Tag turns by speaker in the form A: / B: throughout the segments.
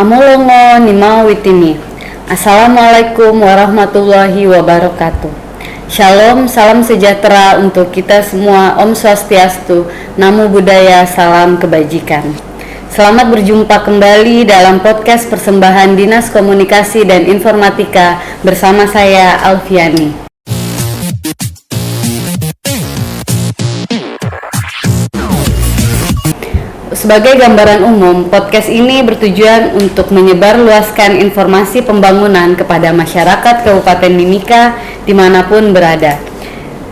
A: Amolongo Nimau Witimi. Assalamualaikum warahmatullahi wabarakatuh. Shalom, salam sejahtera untuk kita semua. Om Swastiastu, Namo Buddhaya, salam kebajikan. Selamat berjumpa kembali dalam podcast persembahan Dinas Komunikasi dan Informatika bersama saya Alfiani. Sebagai gambaran umum, podcast ini bertujuan untuk menyebarluaskan informasi pembangunan kepada masyarakat Kabupaten Mimika dimanapun berada,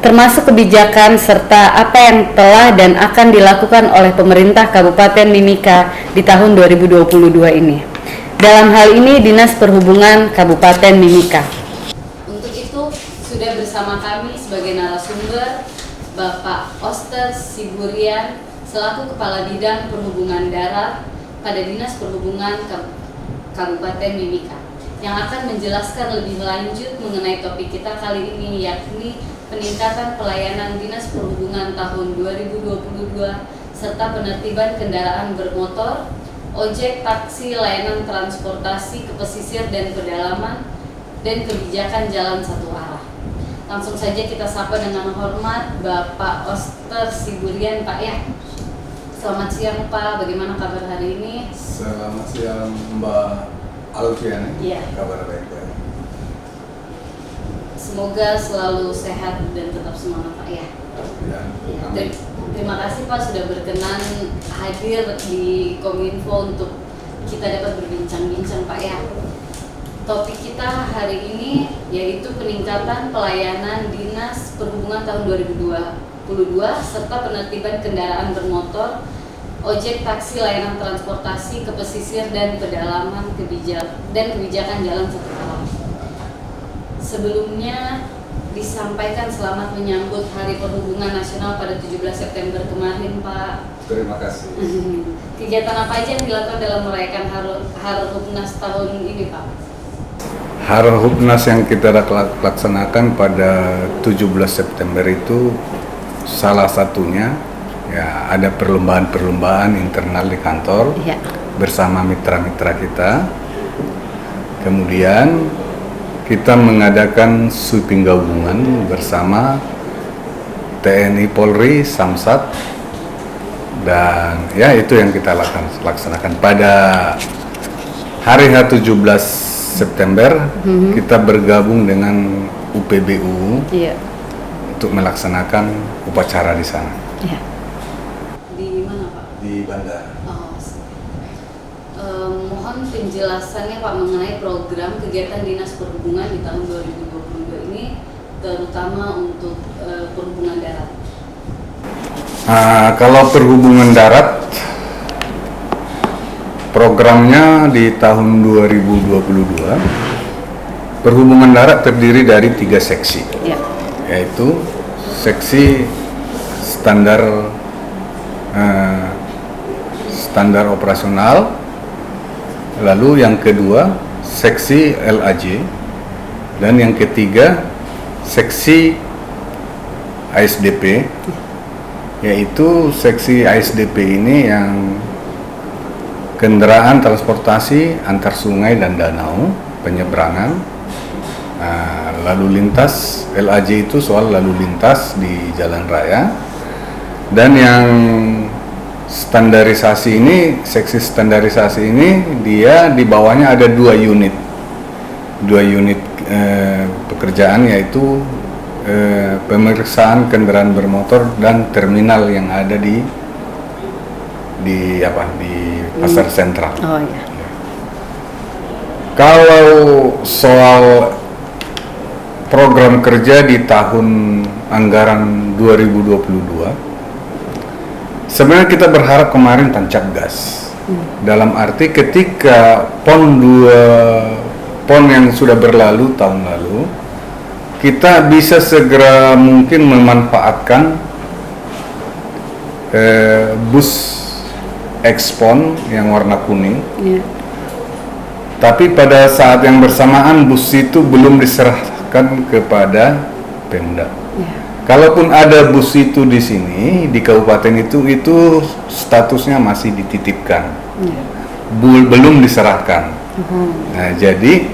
A: termasuk kebijakan serta apa yang telah dan akan dilakukan oleh pemerintah Kabupaten Mimika di tahun 2022 ini. Dalam hal ini Dinas Perhubungan Kabupaten Mimika. Untuk itu sudah bersama kami sebagai narasumber Bapak Oster Siburian selaku Kepala Bidang Perhubungan Darat pada Dinas Perhubungan Kabupaten Mimika yang akan menjelaskan lebih lanjut mengenai topik kita kali ini, yakni peningkatan pelayanan Dinas Perhubungan tahun 2022 serta penertiban kendaraan bermotor, ojek, taksi, layanan transportasi ke pesisir dan pedalaman, dan kebijakan jalan satu arah. Langsung saja kita sapa dengan hormat Bapak Oster Siburian, Pak ya. Selamat siang Pak, bagaimana kabar hari ini?
B: Selamat siang Mbak Alfiani, kabar baik-baik.
A: Semoga selalu sehat dan tetap semangat Pak ya. Terima kasih Pak sudah berkenan hadir di Kominfo untuk kita dapat berbincang-bincang Pak ya. Topik kita hari ini yaitu peningkatan pelayanan Dinas Perhubungan tahun 2022 serta penertiban kendaraan bermotor, ojek, taksi, layanan transportasi ke pesisir dan pedalaman kebijakan jalan satu arah. Sebelumnya disampaikan selamat menyambut Hari Perhubungan Nasional pada 17 September kemarin Pak.
B: Terima kasih.
A: Kegiatan apa aja yang dilakukan dalam merayakan Harhubnas tahun ini Pak?
B: Harhubnas yang kita laksanakan pada 17 September itu salah satunya ya ada perlombaan internal di kantor bersama mitra-mitra kita. Kemudian kita mengadakan sweeping gabungan bersama TNI, Polri, Samsat, dan ya itu yang kita laksanakan pada hari H17 September. Kita bergabung dengan UPBU untuk melaksanakan upacara di sana.
A: Di mana Pak?
B: Di bandara.
A: Mohon penjelasannya Pak mengenai program kegiatan Dinas Perhubungan di tahun 2022 ini, terutama untuk perhubungan darat.
B: Kalau perhubungan darat, programnya di tahun 2022, perhubungan darat terdiri dari 3 seksi, yaitu seksi standar operasional, lalu yang kedua seksi LAJ, dan yang ketiga seksi ASDP. Yaitu seksi ASDP ini yang kendaraan transportasi antar sungai dan danau, penyeberangan, lalu lintas. LAJ itu soal lalu lintas di jalan raya. Dan yang standarisasi ini, seksi standarisasi ini, dia di bawahnya ada 2 unit pekerjaan, yaitu pemeriksaan kendaraan bermotor dan terminal yang ada di pasar sentral. Kalau soal program kerja di tahun anggaran 2022, sebenarnya kita berharap kemarin tancap gas. Dalam arti ketika PON yang sudah berlalu tahun lalu, kita bisa segera mungkin memanfaatkan bus Expon yang warna kuning. Tapi pada saat yang bersamaan bus itu belum diserahkan kepada Pemda. Kalaupun ada bus itu di sini di kabupaten itu statusnya masih dititipkan. belum diserahkan. Nah, jadi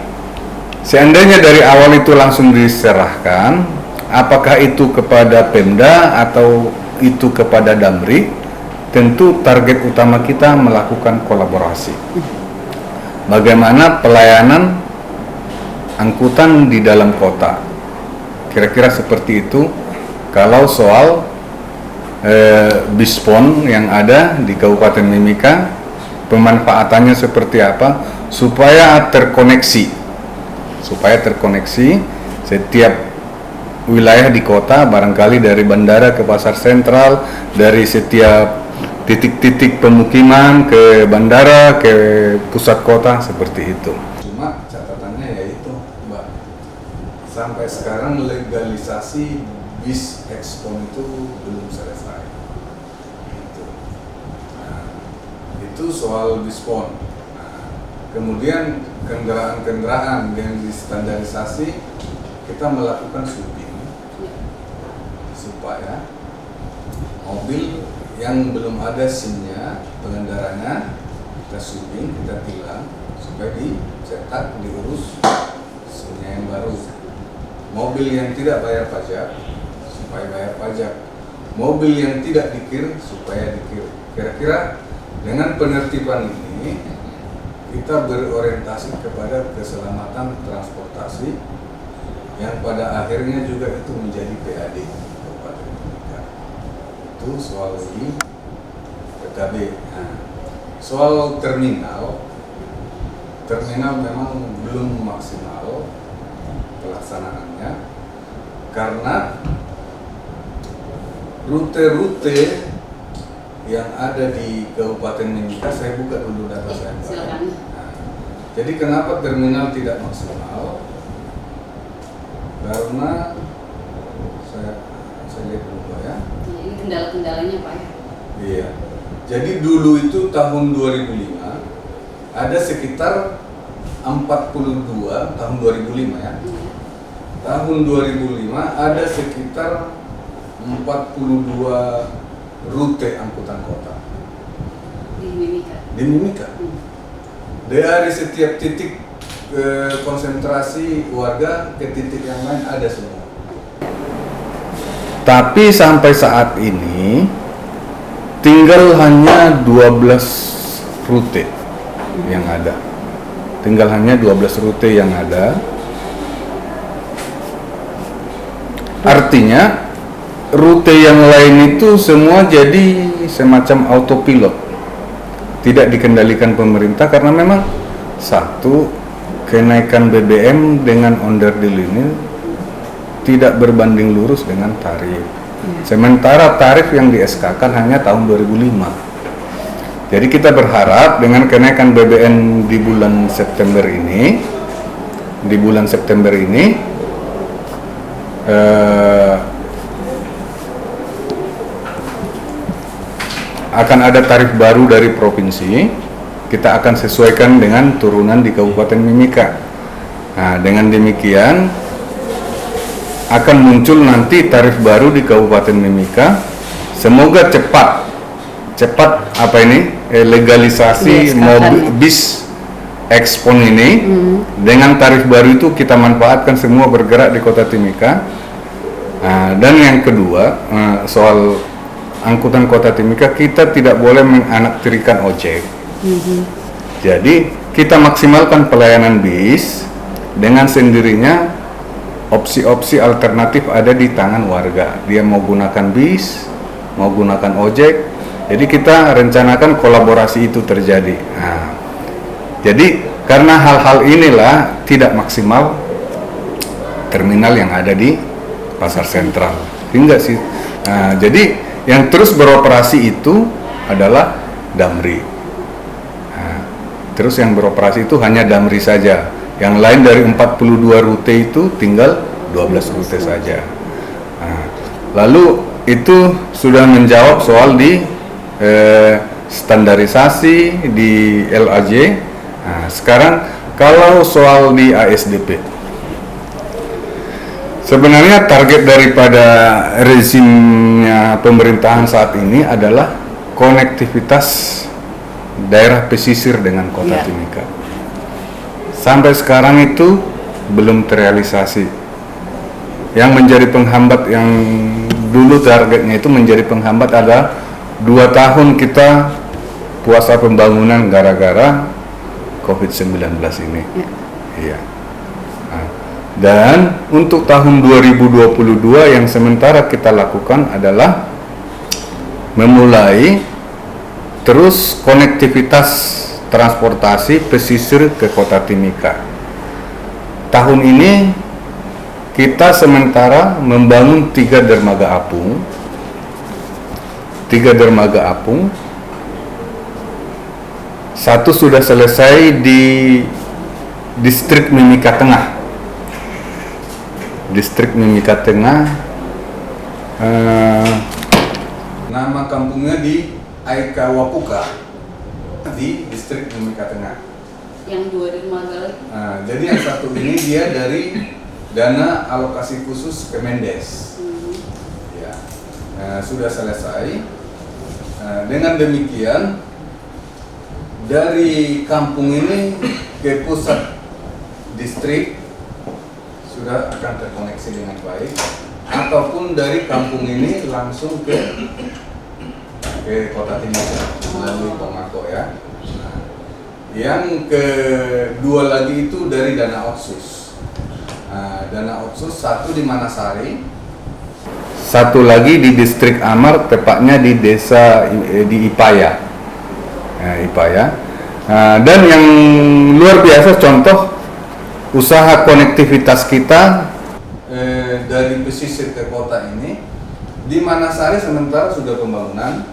B: seandainya dari awal itu langsung diserahkan, apakah itu kepada Pemda atau itu kepada Damri, tentu target utama kita melakukan kolaborasi. Bagaimana pelayanan angkutan di dalam kota, kira-kira seperti itu. Kalau soal bispon yang ada di Kabupaten Mimika, pemanfaatannya seperti apa supaya terkoneksi setiap wilayah di kota, barangkali dari bandara ke pasar sentral, dari setiap titik-titik pemukiman ke bandara ke pusat kota, seperti itu. Cuma catatannya yaitu, Mbak, sampai sekarang legalisasi bis ekspon itu belum selesai. Itu soal bispon. Nah, kemudian kendaraan-kendaraan yang distandarisasi, kita melakukan sweeping supaya mobil yang belum ada SIM-nya, pengendaranya kita sweeping, kita tilang supaya dicetak, diurus SIM-nya yang baru. Mobil yang tidak bayar pajak supaya bayar pajak, mobil yang tidak dikir supaya dikir. Kira-kira dengan penertiban ini kita berorientasi kepada keselamatan transportasi yang pada akhirnya juga itu menjadi PAD Kabupaten Mimika. Itu soal ini PKB. Nah, soal terminal memang belum maksimal pelaksanaannya karena rute-rute yang ada di Kabupaten Mimika, saya buka dulu data saya. Nah, jadi kenapa terminal tidak maksimal? Karena saya lihat dulu ya.
A: Ini kendala-kendalanya Pak ya?
B: Iya. Jadi dulu itu tahun 2005 ada sekitar 42 tahun 2005 ya. Tahun 2005 ada sekitar 42 rute angkutan kota di Mimika. Dari setiap titik konsentrasi warga ke titik yang lain ada semua. Tapi sampai saat ini tinggal hanya 12 rute yang ada. Tinggal hanya 12 rute yang ada. Artinya rute yang lain itu semua jadi semacam autopilot, tidak dikendalikan pemerintah karena memang satu, kenaikan BBM dengan onderdil ini tidak berbanding lurus dengan tarif. Sementara tarif yang di SK-kan hanya tahun 2005. Jadi kita berharap dengan kenaikan BBM di bulan September ini akan ada tarif baru dari provinsi. Kita akan sesuaikan dengan turunan di Kabupaten Mimika. Nah, dengan demikian akan muncul nanti tarif baru di Kabupaten Mimika. Semoga cepat legalisasi mobil bis ekspon ini. Dengan tarif baru itu kita manfaatkan semua bergerak di Kota Timika. Nah, dan yang kedua soal angkutan Kota Timika, kita tidak boleh menganaktirikan ojek. Jadi kita maksimalkan pelayanan bis, dengan sendirinya opsi-opsi alternatif ada di tangan warga. Dia mau gunakan bis, mau gunakan ojek. Jadi kita rencanakan kolaborasi itu terjadi. Nah, jadi karena hal-hal inilah tidak maksimal terminal yang ada di pasar sentral. Hingga sih. Nah, jadi yang terus beroperasi itu adalah Damri. Nah, terus yang beroperasi itu hanya Damri saja. Yang lain dari 42 rute itu tinggal 12 rute saja. Nah, lalu itu sudah menjawab soal di standarisasi di LAJ. Nah, sekarang kalau soal di ASDP, sebenarnya target daripada rezimnya pemerintahan saat ini adalah konektivitas daerah pesisir dengan kota
A: Ya.
B: Timika. Sampai sekarang itu belum terrealisasi. Yang menjadi penghambat, yang dulu targetnya itu menjadi penghambat adalah 2 tahun kita puasa pembangunan gara-gara COVID-19 ini.
A: Ya.
B: Iya. Nah, dan untuk tahun 2022 yang sementara kita lakukan adalah memulai terus konektivitas transportasi pesisir ke kota Timika. Tahun ini kita sementara membangun 3 dermaga apung. 3 dermaga apung. Satu sudah selesai di distrik Mimika Tengah. Distrik Mimika Tengah. Nama kampungnya di Aikawapuka di distrik Mimika Tengah.
A: Yang 2 dermaga lagi.
B: Jadi yang satu ini dia dari dana alokasi khusus Kemendes. Ya, sudah selesai. Dengan demikian dari kampung ini ke pusat distrik sudah akan terkoneksi dengan baik, ataupun dari kampung ini langsung ke kota Timika melalui Pomako ya. Nah, yang kedua lagi itu dari dana otsus. Dana otsus satu di Manasari, satu lagi di distrik Amar, tepatnya di desa di Ipaya. Ipaya. Dan yang luar biasa contoh usaha konektivitas kita dari pesisir ke kota ini. Di Manasari sementara sudah pembangunan,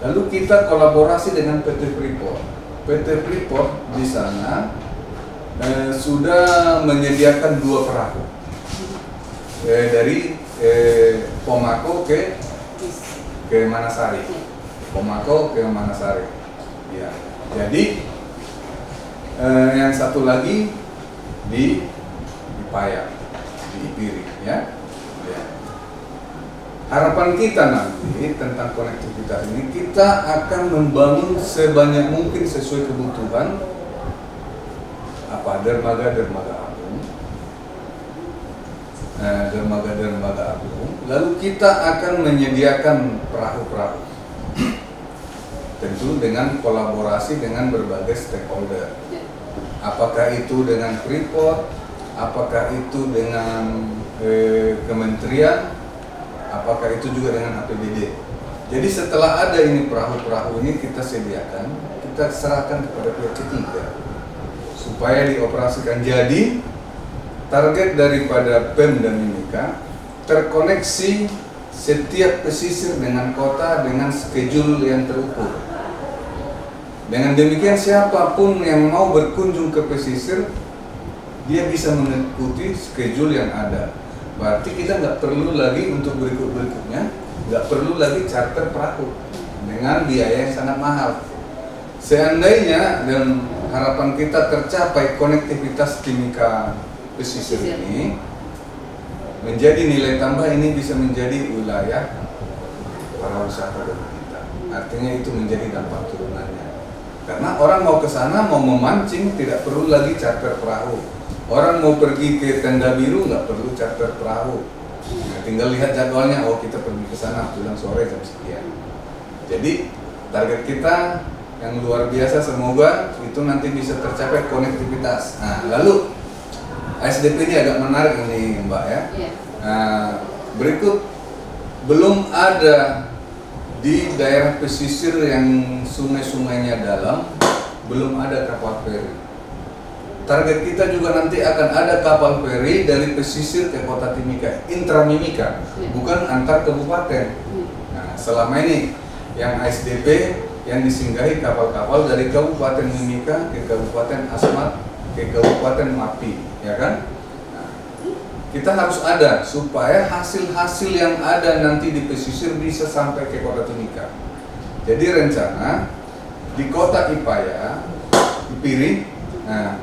B: lalu kita kolaborasi dengan PT Freeport. PT Freeport di sana sudah menyediakan 2 perahu dari Pomako ke Manasari. Pomako ke Manasari. Ya. Jadi yang satu lagi di Ipaya, di Ipiri, ya. Harapan kita nanti tentang konektivitas ini, kita akan membangun sebanyak mungkin sesuai kebutuhan dermaga-dermaga apung. Lalu kita akan menyediakan perahu-perahu, tentu dengan kolaborasi dengan berbagai stakeholder. Apakah itu dengan Freeport, apakah itu dengan kementerian, apakah itu juga dengan APBD. Jadi setelah ada ini perahu-perahu ini kita sediakan, kita serahkan kepada pihak ketiga supaya dioperasikan. Jadi target daripada PEM dan Mimika terkoneksi setiap pesisir dengan kota dengan schedule yang terukur. Dengan demikian siapapun yang mau berkunjung ke pesisir, dia bisa mengikuti schedule yang ada. Berarti kita nggak perlu lagi untuk berikutnya, nggak perlu lagi charter perahu dengan biaya yang sangat mahal. Seandainya dan harapan kita tercapai konektivitas Timika pesisir ini menjadi nilai tambah, ini bisa menjadi wilayah para wisata kita. Artinya itu menjadi dampak turunannya. Karena orang mau ke sana mau memancing tidak perlu lagi charter perahu. Orang mau pergi ke Tenda Biru nggak perlu charter perahu. Tinggal lihat jadwalnya, oh kita pergi ke sana pulang sore jam sekian. Jadi target kita yang luar biasa, semoga itu nanti bisa tercapai konektivitas. Nah, lalu ASDP ini agak menarik ini Mbak ya. Berikut, belum ada di daerah pesisir yang sungai-sungainya dalam, belum ada kapal feri. Target kita juga nanti akan ada kapal feri dari pesisir ke kota Timika, intra Mimika, bukan antar kabupaten. Nah, selama ini yang ASDP yang disinggahi kapal-kapal dari Kabupaten Mimika ke Kabupaten Asmat ke Kabupaten Mapi, ya kan? Nah, kita harus ada supaya hasil-hasil yang ada nanti di pesisir bisa sampai ke kota Timika. Jadi rencana di kota Ipaya, Ipiri, nah,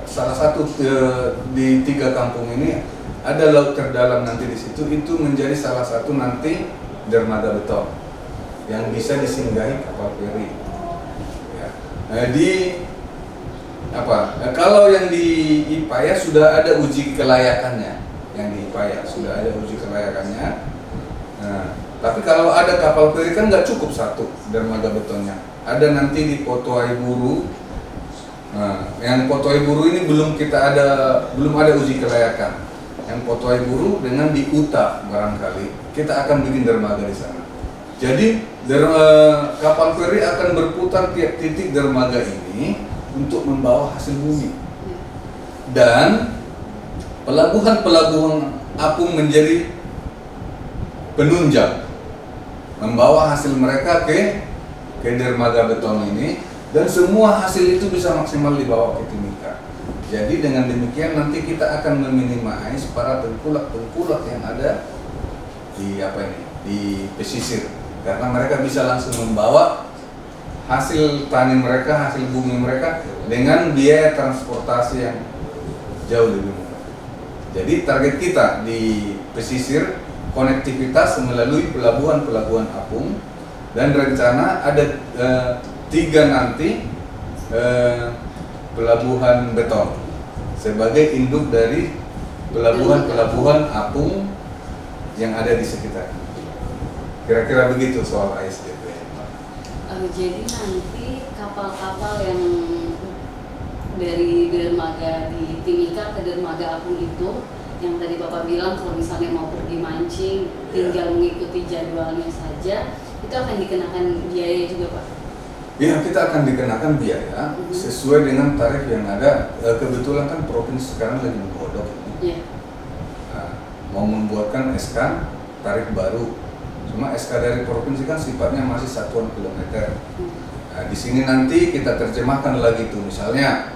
B: salah satu di 3 kampung ini ada laut terdalam nanti di situ, itu menjadi salah satu nanti dermaga beton. yang bisa disinggahi kapal feri. Ya. Kalau yang di Ipaya sudah ada uji kelayakannya, yang di Ipaya sudah ada uji kelayakannya. Nah, tapi kalau ada kapal feri kan nggak cukup satu dermaga betonnya. Ada nanti di Potoai Buru. Nah, yang Potoai Buru ini belum ada uji kelayakan. Yang Potoai Buru dengan di Uta barangkali kita akan bikin dermaga di sana. Jadi kapal feri akan berputar tiap titik dermaga ini untuk membawa hasil bumi. Dan pelabuhan-pelabuhan apung menjadi penunjang, membawa hasil mereka ke dermaga beton ini, dan semua hasil itu bisa maksimal dibawa ke Timika. Jadi dengan demikian nanti kita akan meminimais para tengkulak-tengkulak yang ada di pesisir, karena mereka bisa langsung membawa hasil tani mereka, hasil bumi mereka dengan biaya transportasi yang jauh lebih murah. Jadi target kita di pesisir konektivitas melalui pelabuhan-pelabuhan apung, dan rencana ada 3 nanti pelabuhan beton sebagai induk dari pelabuhan-pelabuhan apung yang ada di sekitar. Kira-kira begitu soal ASDP.
A: Jadi nanti kapal-kapal yang dari dermaga di Timika ke dermaga apung itu, yang tadi Bapak bilang kalau misalnya mau pergi mancing tinggal mengikuti jadwalnya saja, itu akan dikenakan biaya juga Pak?
B: Ya, kita akan dikenakan biaya sesuai dengan tarif yang ada. Kebetulan kan provinsi sekarang lagi menggodok ini. Mau membuatkan SK tarif baru. Cuma SK dari provinsi kan sifatnya masih satuan kilometer. Nah, di sini nanti kita terjemahkan lagi tuh, misalnya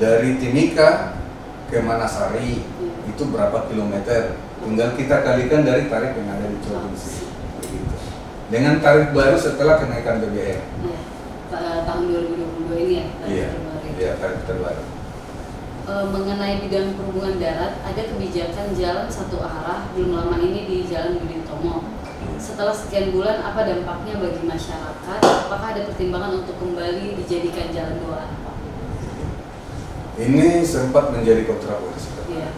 B: dari Timika ke Manasari itu berapa kilometer, tinggal kita kalikan dari tarif yang ada di provinsi. Begitu. Dengan tarif baru setelah kenaikan BBM.
A: Ya, tahun 2022 ini ya?
B: Iya, tarif terbaru.
A: Mengenai bidang perhubungan darat, ada kebijakan jalan satu arah belum lama ini di Jalan Budi Utomo. Setelah sekian bulan, apa dampaknya bagi masyarakat? Apakah ada pertimbangan untuk kembali dijadikan jalan 2 arah?
B: Ini sempat menjadi kontroversi.
A: Iya.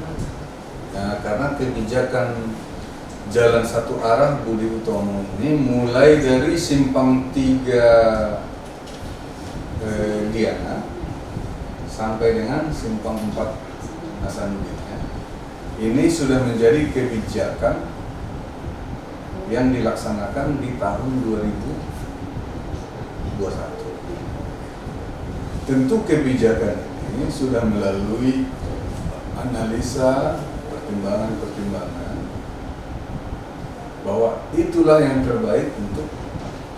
B: Nah, karena kebijakan jalan satu arah Budi Utomo ini mulai dari simpang 3 Diana sampai dengan simpang 4 Hasanuddin. Ini sudah menjadi kebijakan yang dilaksanakan di tahun 2021. Tentu kebijakan ini sudah melalui analisa pertimbangan-pertimbangan bahwa itulah yang terbaik untuk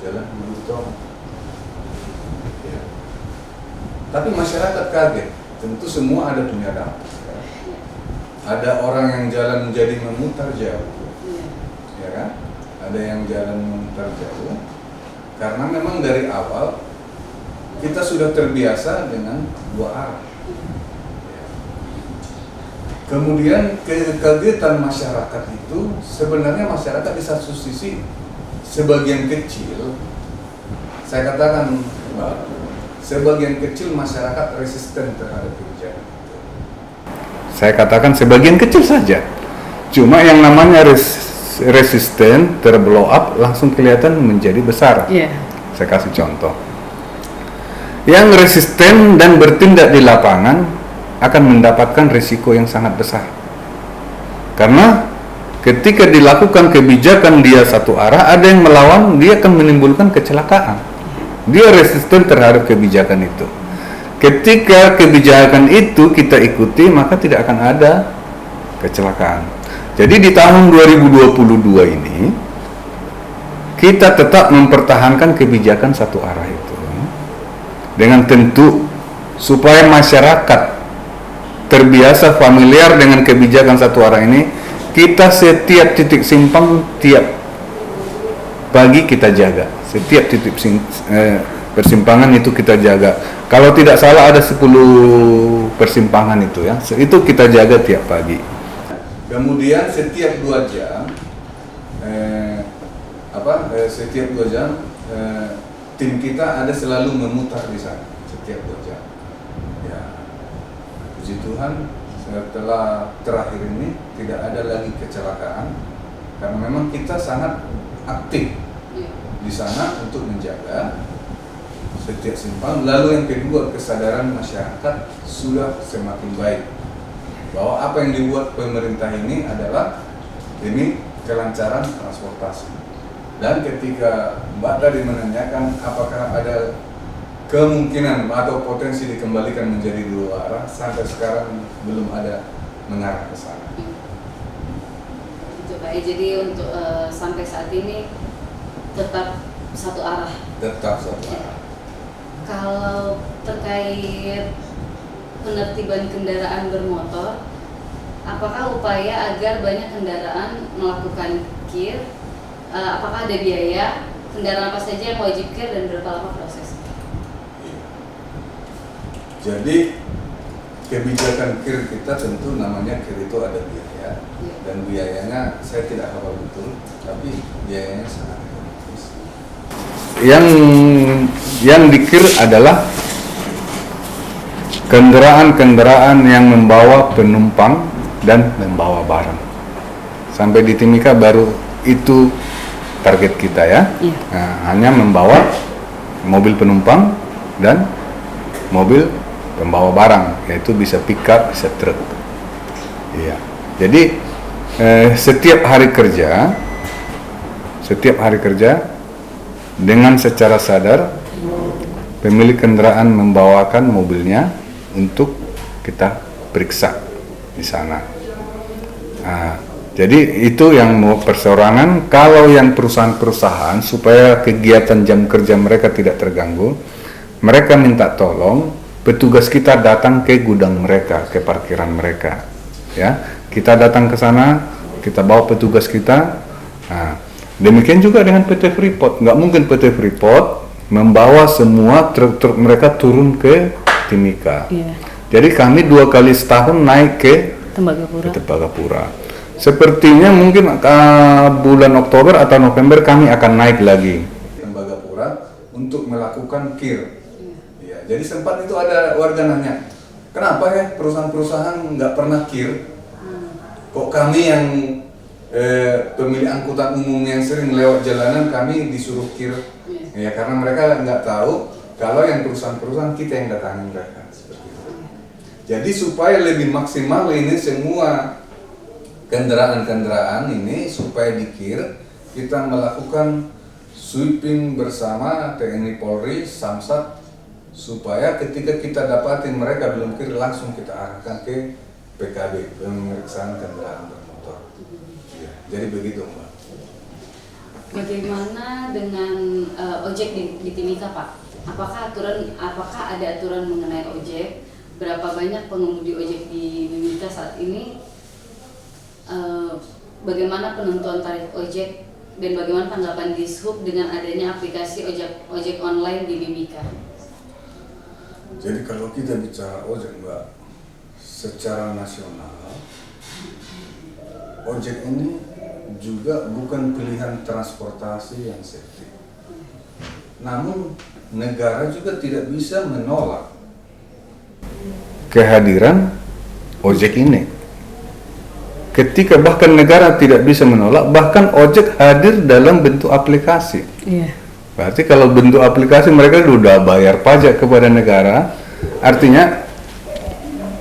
B: jalan Budi Utomo. Ya. Tapi masyarakat kaget, tentu semua ada punya dampak. Ada orang yang jalan menjadi memutar jauh, ya kan? Ada yang jalan memutar jauh, karena memang dari awal kita sudah terbiasa dengan 2 arah. Kemudian kekagetan masyarakat itu, sebenarnya masyarakat di satu sisi sebagian kecil, saya katakan sebagian kecil masyarakat resisten terhadap kebijakan. Saya katakan sebagian kecil saja. Cuma yang namanya resisten terblow up langsung kelihatan menjadi besar.
A: Yeah.
B: Saya kasih contoh. Yang resisten dan bertindak di lapangan akan mendapatkan risiko yang sangat besar. Karena ketika dilakukan kebijakan dia satu arah, ada yang melawan, dia akan menimbulkan kecelakaan. Dia resisten terhadap kebijakan itu. Ketika kebijakan itu kita ikuti, maka tidak akan ada kecelakaan. Jadi di tahun 2022 ini kita tetap mempertahankan kebijakan satu arah itu, dengan tentu supaya masyarakat terbiasa familiar dengan kebijakan satu arah ini. Kita setiap titik simpang tiap pagi kita jaga, setiap titik persimpangan itu kita jaga. Kalau tidak salah ada 10 persimpangan itu ya. Itu kita jaga tiap pagi. Kemudian setiap 2 jam setiap 2 jam tim kita ada selalu memutar di sana setiap 2 jam. Ya, puji Tuhan setelah terakhir ini tidak ada lagi kecelakaan karena memang kita sangat aktif di sana untuk menjaga setiap simpang. Lalu yang kedua, kesadaran masyarakat sudah semakin baik bahwa apa yang dibuat pemerintah ini adalah demi kelancaran transportasi. Dan ketika Mbak tadi menanyakan apakah ada kemungkinan atau potensi dikembalikan menjadi 2 arah, sampai sekarang belum ada mengarah ke sana.
A: Itu Pak, jadi untuk sampai saat ini tetap satu arah.
B: Tetap satu arah.
A: Kalau terkait penertiban kendaraan bermotor, apakah upaya agar banyak kendaraan melakukan KIR? Apakah ada biaya? Kendaraan apa saja yang wajib KIR dan berapa lama proses?
B: Jadi kebijakan KIR kita tentu namanya KIR itu ada biaya, dan biayanya saya tidak hafal betul, tapi biayanya sangat ekonomis. Yang di KIR adalah kendaraan-kendaraan yang membawa penumpang dan membawa barang. Sampai di Timika baru itu target kita ya. Nah, hanya membawa mobil penumpang dan mobil pembawa barang, yaitu bisa pickup, bisa truk. Iya. Jadi setiap hari kerja dengan secara sadar pemilik kendaraan membawakan mobilnya untuk kita periksa di sana. Nah, jadi itu yang mau perseorangan. Kalau yang perusahaan-perusahaan supaya kegiatan jam kerja mereka tidak terganggu, mereka minta tolong petugas kita datang ke gudang mereka, ke parkiran mereka. Ya, kita datang ke sana, kita bawa petugas kita. Nah, demikian juga dengan PT Freeport. Nggak mungkin PT Freeport membawa semua truk-truk mereka turun ke Timika. Jadi kami 2 kali setahun naik ke Tembagapura. Sepertinya mungkin bulan Oktober atau November kami akan naik lagi Tembagapura untuk melakukan KIR. Ya, jadi sempat itu ada warga nanya, kenapa ya perusahaan-perusahaan nggak pernah KIR? Kok kami yang pemilik angkutan umum yang sering lewat jalanan kami disuruh KIR? Ya karena mereka nggak tahu kalau yang perusahaan-perusahaan kita yang datangi mereka. Seperti itu. Jadi supaya lebih maksimal ini semua kendaraan-kendaraan ini supaya di-KIR, kita melakukan sweeping bersama TNI Polri, Samsat, supaya ketika kita dapatin mereka belum KIR langsung kita arahkan ke PKB, pemeriksaan kendaraan bermotor. Ya, jadi begitu Mbak.
A: Bagaimana dengan ojek di Timika Pak? Apakah ada aturan mengenai ojek? Berapa banyak pengemudi ojek di Mimika saat ini? Bagaimana penentuan tarif ojek dan bagaimana tanggapan Dishub dengan adanya aplikasi ojek online di Mimika?
B: Jadi kalau kita bicara ojek Mbak, secara nasional, ojek ini juga bukan pilihan transportasi yang safety. Namun negara juga tidak bisa menolak kehadiran ojek ini. Ketika bahkan negara tidak bisa menolak, bahkan ojek hadir dalam bentuk aplikasi. Berarti kalau bentuk aplikasi mereka sudah bayar pajak kepada negara. Artinya,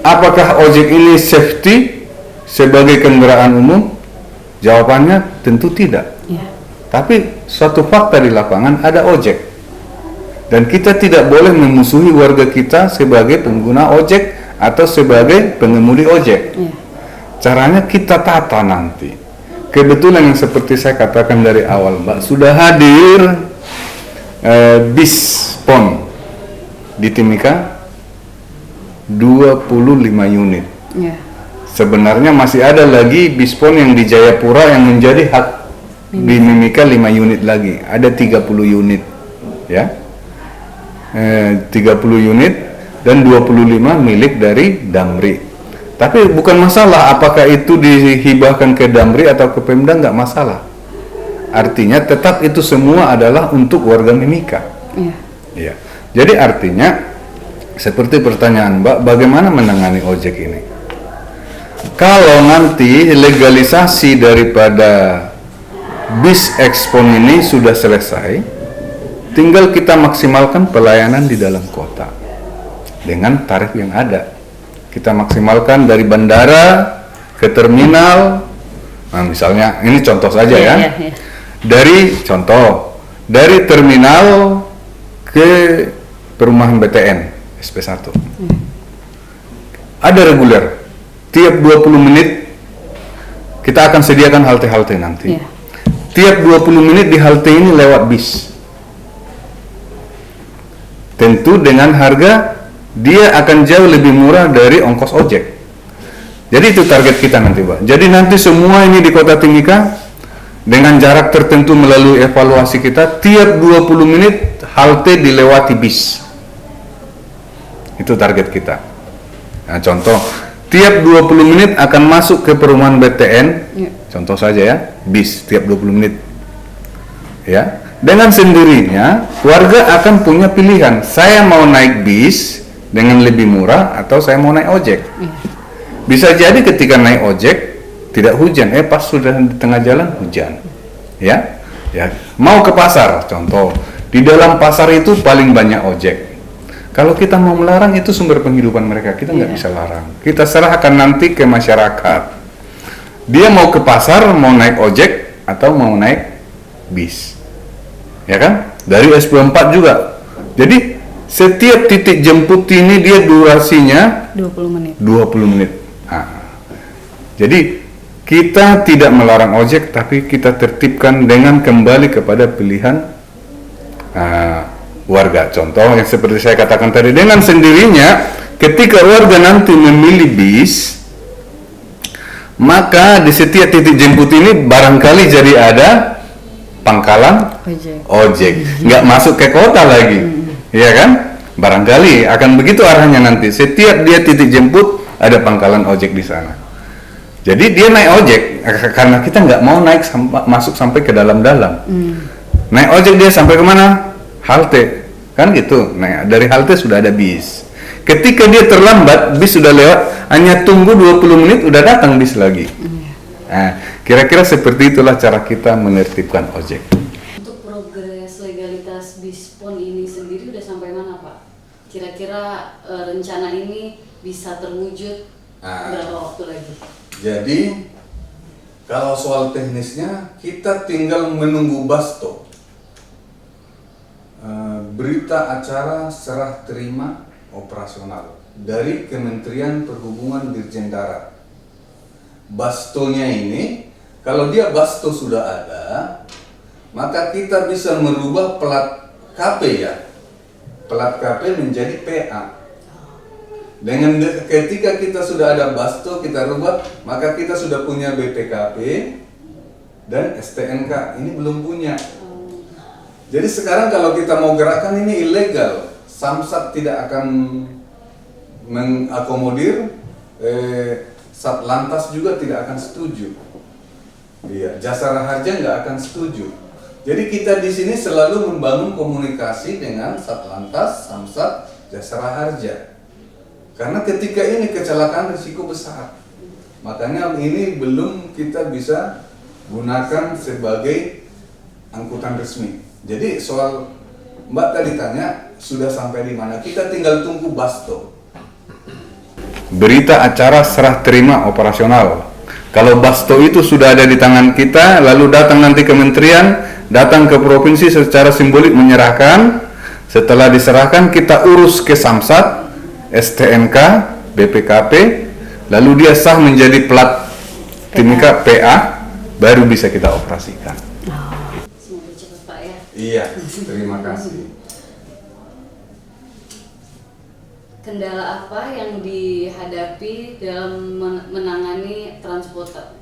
B: apakah ojek ini safety sebagai kendaraan umum? Jawabannya tentu tidak. Tapi suatu fakta di lapangan ada ojek. Dan kita tidak boleh memusuhi warga kita sebagai pengguna ojek atau sebagai pengemudi ojek. Caranya kita tata nanti. Kebetulan yang seperti saya katakan dari awal Mbak, sudah hadir bis PON di Timika 25 unit. Sebenarnya masih ada lagi bis PON yang di Jayapura yang menjadi hak di Mimika 5 unit lagi. Ada 30 unit. Ya. 30 unit dan 25 milik dari Damri. Tapi bukan masalah apakah itu dihibahkan ke Damri atau ke Pemda, nggak masalah. Artinya tetap itu semua adalah untuk warga Mimika.
A: Iya.
B: Ya. Jadi artinya seperti pertanyaan Mbak, bagaimana menangani ojek ini? Kalau nanti legalisasi daripada bis ekspon ini sudah selesai, tinggal kita maksimalkan pelayanan di dalam kota dengan tarif yang ada. Kita maksimalkan dari bandara ke terminal. Nah, misalnya ini contoh saja ya. Dari terminal ke perumahan BTN SP1. Ada reguler. Tiap 20 menit kita akan sediakan halte-halte nanti. Tiap 20 menit di halte ini lewat bis. Tentu dengan harga dia akan jauh lebih murah dari ongkos ojek. Jadi itu target kita nanti, Pak. Jadi nanti semua ini di Kota Timika dengan jarak tertentu melalui evaluasi kita, tiap 20 menit halte dilewati bis. Itu target kita. Nah, contoh, tiap 20 menit akan masuk ke perumahan BTN. Contoh saja ya, bis tiap 20 menit. Ya. Dengan sendirinya, warga akan punya pilihan. Saya mau naik bis dengan lebih murah atau saya mau naik ojek. Bisa jadi ketika naik ojek tidak hujan, pas sudah di tengah jalan hujan. Ya. Mau ke pasar, contoh. Di dalam pasar itu paling banyak ojek. Kalau kita mau melarang, itu sumber penghidupan mereka, kita nggak bisa larang. Kita serahkan nanti ke masyarakat. Dia mau ke pasar, mau naik ojek atau mau naik bis. Ya kan? Dari SP4 juga. Jadi setiap titik jemput ini dia durasinya
A: 20 menit.
B: 20 menit. Nah, jadi kita tidak melarang ojek, tapi kita tertibkan dengan kembali kepada pilihan warga. Contoh yang seperti saya katakan tadi, dengan sendirinya ketika warga nanti memilih bis, maka di setiap titik jemput ini barangkali jadi ada pangkalan ojek, nggak masuk ke kota lagi, ya kan? Barangkali akan begitu arahnya nanti. Setiap dia titik jemput ada pangkalan ojek di sana. Jadi dia naik ojek karena kita nggak mau naik masuk sampai ke dalam-dalam. Naik ojek dia sampai kemana? Halte, kan gitu. Nah, dari halte sudah ada bis. Ketika dia terlambat, bis sudah lewat, hanya tunggu 20 menit udah datang bis lagi. Nah, kira-kira seperti itulah cara kita menertibkan ojek.
A: Untuk progres legalitas bis PON ini sendiri udah sampai mana, Pak? Kira-kira rencana ini bisa terwujud berapa waktu lagi?
B: Jadi, kalau soal teknisnya, kita tinggal menunggu Basto. Berita acara serah terima operasional dari Kementerian Perhubungan Dirjen Darat. Bastonya ini, kalau dia Basto sudah ada, maka kita bisa merubah plat KP ya, plat KP menjadi PA. Dengan ketika kita sudah ada Basto, kita rubah, maka kita sudah punya BPKP dan STNK. Ini belum punya. Jadi sekarang kalau kita mau gerakan ini ilegal, Samsat tidak akan mengakomodir, Satlantas juga tidak akan setuju. Iya, Jasara Harja nggak akan setuju. Jadi kita di sini selalu membangun komunikasi dengan Satlantas, Samsat, Jasara Harja. Karena ketika ini kecelakaan risiko besar. Makanya ini belum kita bisa gunakan sebagai angkutan resmi. Jadi soal Mbak tadi tanya sudah sampai di mana? Kita tinggal tunggu Basto. Berita acara serah terima operasional. Kalau Basto itu sudah ada di tangan kita, lalu datang nanti kementerian, datang ke provinsi secara simbolik menyerahkan. Setelah diserahkan kita urus ke Samsat, STNK, BPKP, lalu dia sah menjadi plat Timika PA, baru bisa kita operasikan.
A: Semoga cepat, Pak ya.
B: Iya, terima kasih.
A: Kendala apa yang dihadapi dalam menangani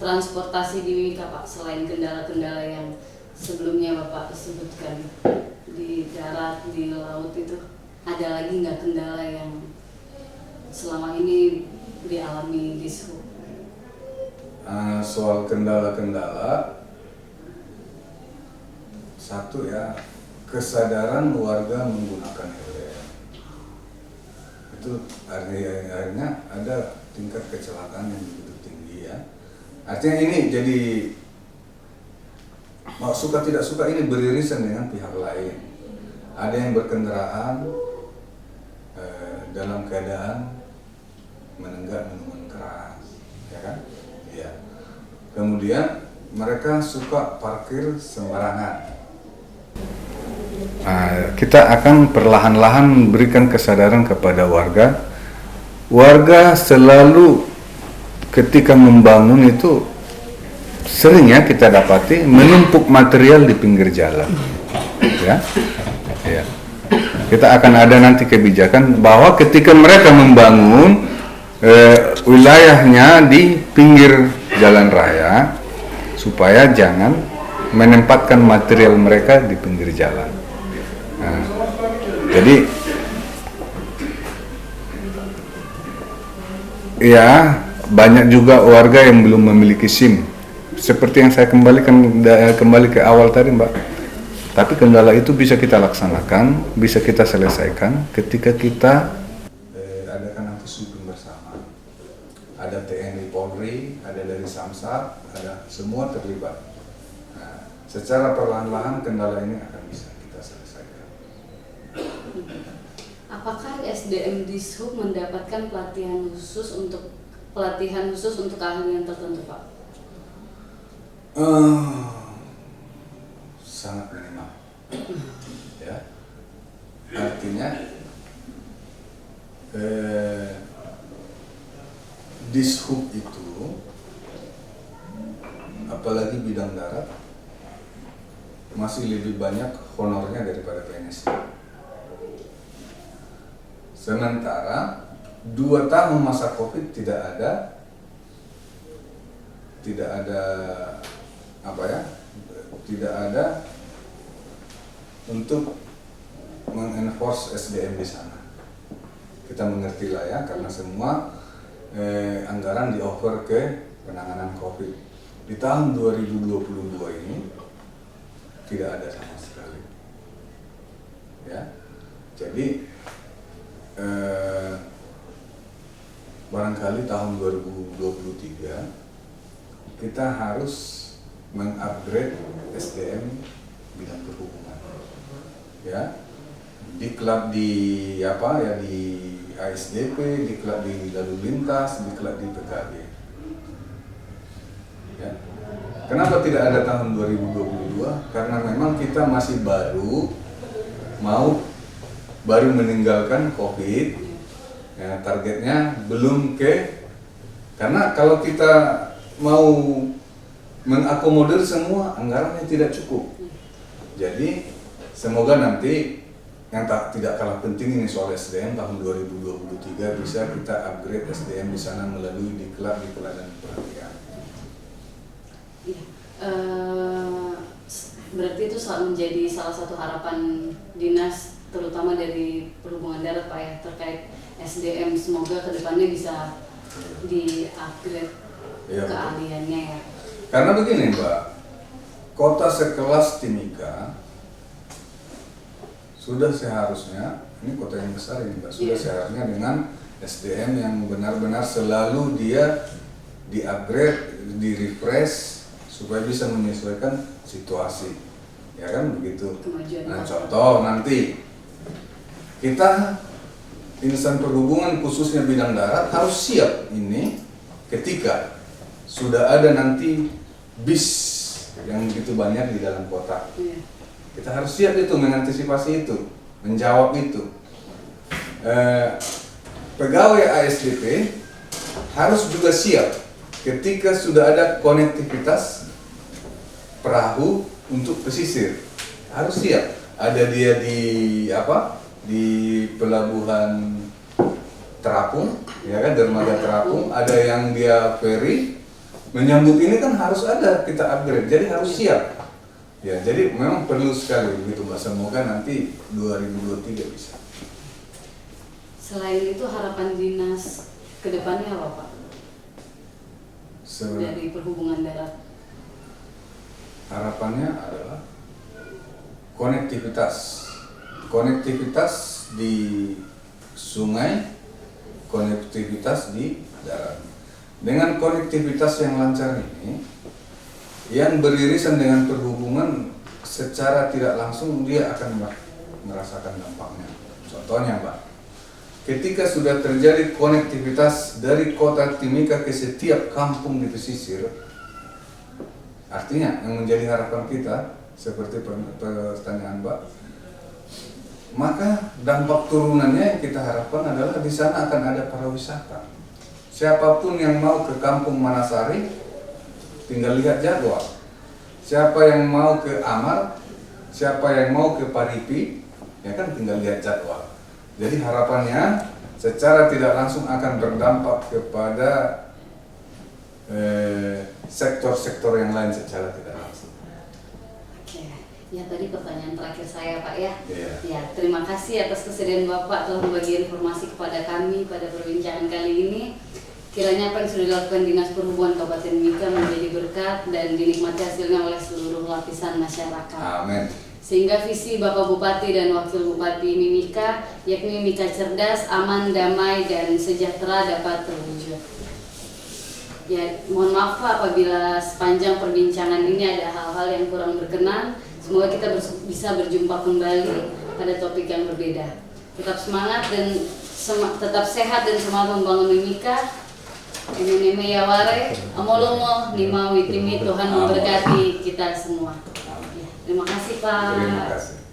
A: transportasi di Mimika, Pak? Selain kendala-kendala yang sebelumnya Bapak sebutkan di darat, di laut itu, ada lagi nggak kendala yang selama ini dialami di Sub?
B: Soal kendala-kendala, satu ya, kesadaran warga menggunakan helm. Itu akhirnya ada tingkat kecelakaan yang begitu tinggi ya. Artinya ini jadi mau suka tidak suka ini beririsan dengan pihak lain. Ada yang berkendaraan dalam keadaan menenggak minuman keras, ya kan? Ya. Kemudian mereka suka parkir sembarangan. Kita akan perlahan-lahan berikan kesadaran kepada warga. Warga selalu ketika membangun itu sering ya kita dapati menumpuk material di pinggir jalan. Ya. Ya. Kita akan ada nanti kebijakan bahwa ketika mereka membangun wilayahnya di pinggir jalan raya supaya jangan menempatkan material mereka di pinggir jalan. Nah, jadi ya banyak juga warga yang belum memiliki SIM. Seperti yang saya kembali ke awal tadi, Mbak. Tapi kendala itu bisa kita laksanakan, bisa kita selesaikan ketika kita adakan nanti sweeping bersama. Ada TNI Polri, ada dari Samsat, ada semua terlibat. Nah, secara perlahan-lahan kendala ini akan bisa kita selesaikan.
A: Apakah SDM Dishub mendapatkan pelatihan khusus untuk keahlian tertentu, Pak?
B: Sangat minimal. Ya. Artinya Dishub itu apalagi bidang darat masih lebih banyak honornya daripada PNS. Sementara 2 tahun masa Covid tidak ada untuk mengenforce SDM di sana. Kita mengerti lah ya, karena semua anggaran di-offer ke penanganan Covid. Di tahun 2022 ini tidak ada sama sekali. Ya, jadi barangkali tahun 2023 kita harus mengupgrade SDM bidang perhubungan. Ya, diklat di ASDP, diklat di lalu lintas, diklat di PKG. Ya. Kenapa tidak ada tahun 2022? Karena memang kita masih baru meninggalkan Covid. Ya, targetnya belum karena kalau kita mau mengakomodir semua anggarannya tidak cukup. Jadi semoga nanti yang tidak kalah penting ini soal SDM tahun 2023 bisa kita upgrade SDM di sana melalui diklat dan pelatihan.
A: Ya, berarti itu menjadi salah satu harapan dinas terutama dari perhubungan darat, Pak, ya, terkait SDM. Semoga kedepannya bisa di-upgrade keahliannya ya.
B: Karena begini, Mbak, kota sekelas Timika sudah seharusnya, ini kota yang besar ini, Mbak, sudah seharusnya dengan SDM yang benar-benar selalu dia di-upgrade, di-refresh supaya bisa menyesuaikan situasi. Ya kan begitu. Nah, contoh nanti kita insan perhubungan khususnya bidang darat harus siap ini ketika sudah ada nanti bis yang begitu banyak di dalam kota. Kita harus siap itu, mengantisipasi itu, menjawab itu. Pegawai ASDP harus juga siap ketika sudah ada konektivitas perahu untuk pesisir. Harus siap. Ada dia di pelabuhan terapung, ya kan, dermaga terapung, ada yang dia ferry. Menyambut ini kan harus ada kita upgrade, jadi harus siap. Ya, jadi memang perlu sekali begitu, Mbak. Semoga nanti 2023 bisa.
A: Selain itu harapan dinas ke depannya apa, Pak? Dari perhubungan darat.
B: Harapannya adalah konektivitas. Konektivitas di sungai, konektivitas di darat. Dengan konektivitas yang lancar ini, yang beririsan dengan perhubungan secara tidak langsung dia akan merasakan dampaknya. Contohnya Pak, ketika sudah terjadi konektivitas dari kota Timika ke setiap kampung di pesisir, artinya yang menjadi harapan kita seperti pertanyaan Mbak, maka dampak turunannya yang kita harapkan adalah di sana akan ada pariwisata. Siapapun yang mau ke Kampung Manasari, tinggal lihat jadwal. Siapa yang mau ke Amar, siapa yang mau ke Paripi, ya kan tinggal lihat jadwal. Jadi harapannya secara tidak langsung akan berdampak kepada sektor-sektor yang lain secara tidak langsung.
A: Oke, ya tadi pertanyaan terakhir saya Pak ya.
B: Iya.
A: Ya, terima kasih atas kesediaan Bapak telah membagi informasi kepada kami pada perbincangan kali ini. Kiranya apa yang sudah dilakukan Dinas Perhubungan Kabupaten Mimika menjadi berkat dan dinikmati hasilnya oleh seluruh lapisan masyarakat.
B: Amin.
A: Sehingga visi Bapak Bupati dan Wakil Bupati Mimika, yakni Mimika cerdas, aman, damai, dan sejahtera dapat terwujud. Ya, mohon maaf Pak apabila sepanjang perbincangan ini ada hal-hal yang kurang berkenan. Semoga kita bisa berjumpa kembali pada topik yang berbeda. Tetap semangat dan tetap sehat dan semangat membangun Mimika. Neme Yaware, Amolomo, Nima Witimi, Tuhan memberkati kita semua. Ya, terima kasih Pak.
B: Terima kasih.